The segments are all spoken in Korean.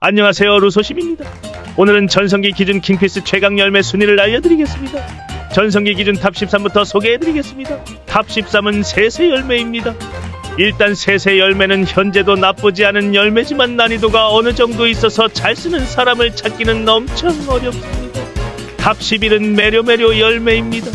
안녕하세요, 루소심입니다. 오늘은 전성기 기준 킹피스 최강 열매 순위를 알려드리겠습니다. 전성기 기준 탑 13부터 소개해드리겠습니다. 탑 13은 세세 열매입니다. 일단 세세 열매는 현재도 나쁘지 않은 열매지만 난이도가 어느 정도 있어서 잘 쓰는 사람을 찾기는 엄청 어렵습니다. 탑 11은 매료 열매입니다.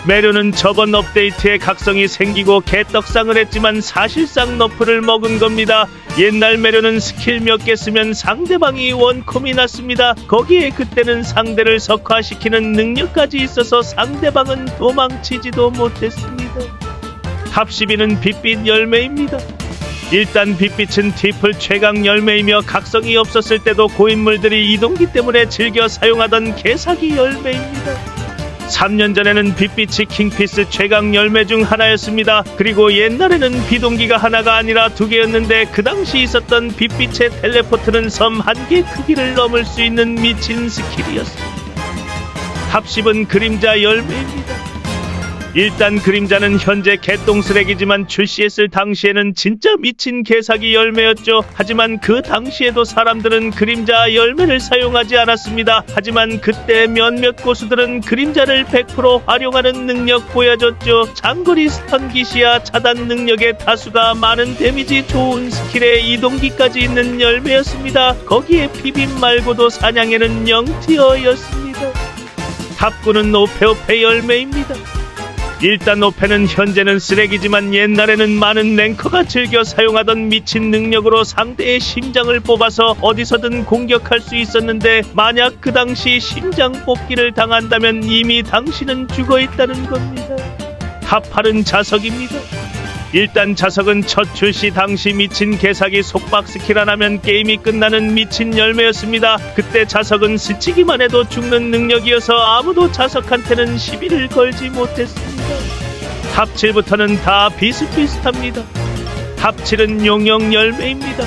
매료는 저번 업데이트에 각성이 생기고 개떡상을 했지만 사실상 너프를 먹은 겁니다. 옛날 매료는 스킬 몇 개 쓰면 상대방이 원콤이 났습니다. 거기에 그때는 상대를 석화시키는 능력까지 있어서 상대방은 도망치지도 못했습니다. 탑 12는 빛빛 열매입니다. 일단 빛빛은 트리플 최강 열매이며 각성이 없었을 때도 고인물들이 이동기 때문에 즐겨 사용하던 개사기 열매입니다. 3년 전에는 빛빛이 킹피스 최강 열매 중 하나였습니다. 그리고 옛날에는 비동기가 하나가 아니라 2개였는데 그 당시 있었던 빛빛의 텔레포트는 섬 한 개 크기를 넘을 수 있는 미친 스킬이었습니다. 탑 10은 그림자 열매입니다. 일단 그림자는 현재 개똥쓰레기지만 출시했을 당시에는 진짜 미친 개사기 열매였죠. 하지만 그 당시에도 사람들은 그림자 열매를 사용하지 않았습니다. 하지만 그때 몇몇 고수들은 그림자를 100% 활용하는 능력 보여줬죠. 장거리 스턴 기시야 차단 능력의 다수가 많은 데미지 좋은 스킬에 이동기까지 있는 열매였습니다. 거기에 비빔 말고도 사냥에는 0티어였습니다. 탑 9는 오페오페 열매입니다. 일단 오페는 현재는 쓰레기지만 옛날에는 많은 랭커가 즐겨 사용하던 미친 능력으로 상대의 심장을 뽑아서 어디서든 공격할 수 있었는데 만약 그 당시 심장 뽑기를 당한다면 이미 당신은 죽어있다는 겁니다. 탑 8은 자석입니다. 일단 자석은 첫 출시 당시 미친 개사기 속박 스킬 안 하면 게임이 끝나는 미친 열매였습니다. 그때 자석은 스치기만 해도 죽는 능력이어서 아무도 자석한테는 시비를 걸지 못했습니다. 탑 7부터는 다 비슷비슷합니다. 탑 7은 용영 열매입니다.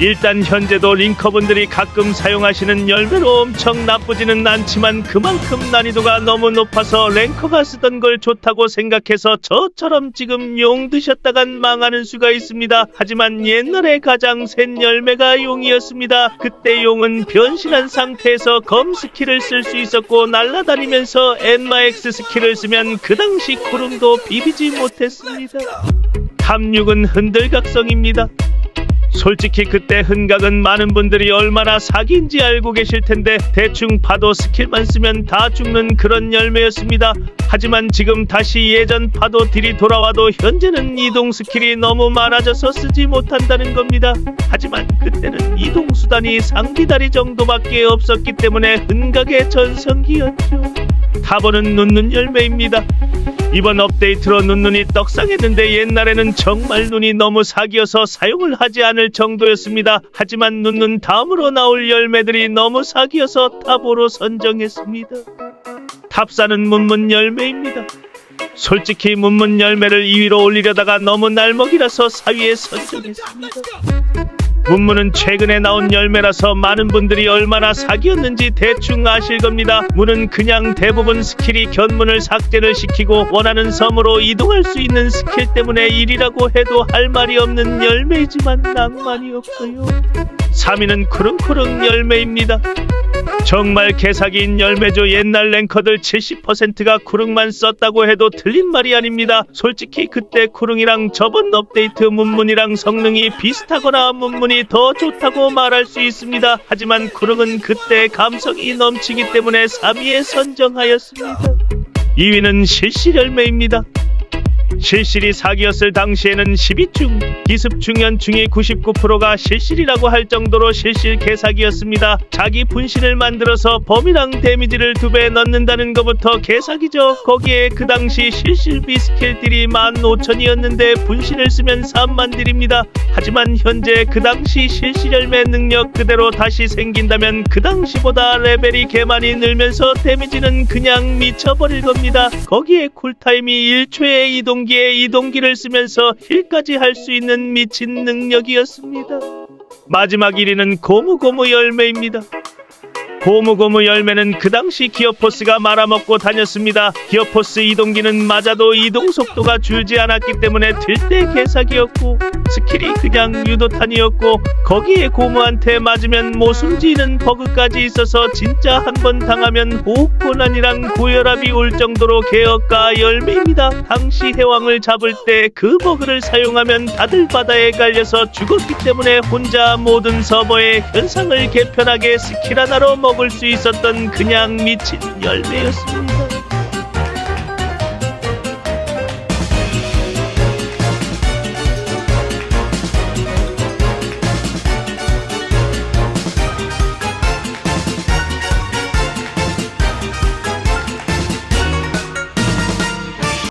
일단 현재도 링커분들이 가끔 사용하시는 열매로 엄청 나쁘지는 않지만 그만큼 난이도가 너무 높아서 랭커가 쓰던 걸 좋다고 생각해서 저처럼 지금 용 드셨다간 망하는 수가 있습니다. 하지만 옛날에 가장 센 열매가 용이었습니다. 그때 용은 변신한 상태에서 검 스킬을 쓸 수 있었고 날아다니면서 엔마엑스 스킬을 쓰면 그 당시 구름도 비비지 못했습니다. 탑 6은 흔들각성입니다. 솔직히 그때 흔각은 많은 분들이 얼마나 사기인지 알고 계실 텐데 대충 파도 스킬만 쓰면 다 죽는 그런 열매였습니다. 하지만 지금 다시 예전 파도 딜이 돌아와도 현재는 이동 스킬이 너무 많아져서 쓰지 못한다는 겁니다. 하지만 그때는 이동 수단이 상기다리 정도밖에 없었기 때문에 흔각의 전성기였죠. 탑5는 눈눈 열매입니다. 이번 업데이트로 눈눈이 떡상했는데 옛날에는 정말 눈이 너무 사기여서 사용을 하지 않을 정도였습니다. 하지만 눈눈 다음으로 나올 열매들이 너무 사기여서 탑5로 선정했습니다. 탑4는 문문 열매입니다. 솔직히 문문 열매를 2위로 올리려다가 너무 날먹이라서 4위에 선정했습니다. 문문은 최근에 나온 열매라서 많은 분들이 얼마나 사기였는지 대충 아실 겁니다. 문은 그냥 대부분 스킬이 견문을 삭제를 시키고 원하는 섬으로 이동할 수 있는 스킬 때문에 1위라고 해도 할 말이 없는 열매이지만 낭만이 없어요. 3위는 쿠릉쿠릉 열매입니다. 정말 개사기인 열매죠. 옛날 랭커들 70%가 쿠릉만 썼다고 해도 틀린 말이 아닙니다. 솔직히 그때 쿠릉이랑 저번 업데이트 문문이랑 성능이 비슷하거나 문문이 더 좋다고 말할 수 있습니다. 하지만 쿠릉은 그때 감성이 넘치기 때문에 3위에 선정하였습니다. 2위는 실실 열매입니다. 실실이 사기였을 당시에는 12중, 기습 중연 중의 99%가 실실이라고 할 정도로 실실 개사기였습니다. 자기 분신을 만들어서 범위랑 데미지를 2배 넣는다는 것부터 개사기죠. 거기에 그 당시 실실 비스킬 딜이 15,000이었는데 분신을 쓰면 3만 딜입니다. 하지만 현재 그 당시 실실 열매 능력 그대로 다시 생긴다면 그 당시보다 레벨이 개많이 늘면서 데미지는 그냥 미쳐버릴 겁니다. 거기에 쿨타임이 1초의 이동기를 쓰면서 힐까지 할 수 있는 미친 능력이었습니다. 마지막 1위는 고무고무 열매입니다. 고무고무 열매는 그 당시 기어포스가 말아먹고 다녔습니다. 기어포스 이동기는 맞아도 이동 속도가 줄지 않았기 때문에 들때 개사기였고 스킬이 그냥 유도탄이었고 거기에 고무한테 맞으면 모숨지는 버그까지 있어서 진짜 한 번 당하면 호흡곤란이랑 고혈압이 올 정도로 개업가 열매입니다. 당시 해왕을 잡을 때 그 버그를 사용하면 다들 바다에 깔려서 죽었기 때문에 혼자 모든 서버의 현상을 개편하게 스킬 하나로 먹을 수 있었던 그냥 미친 열매였습니다.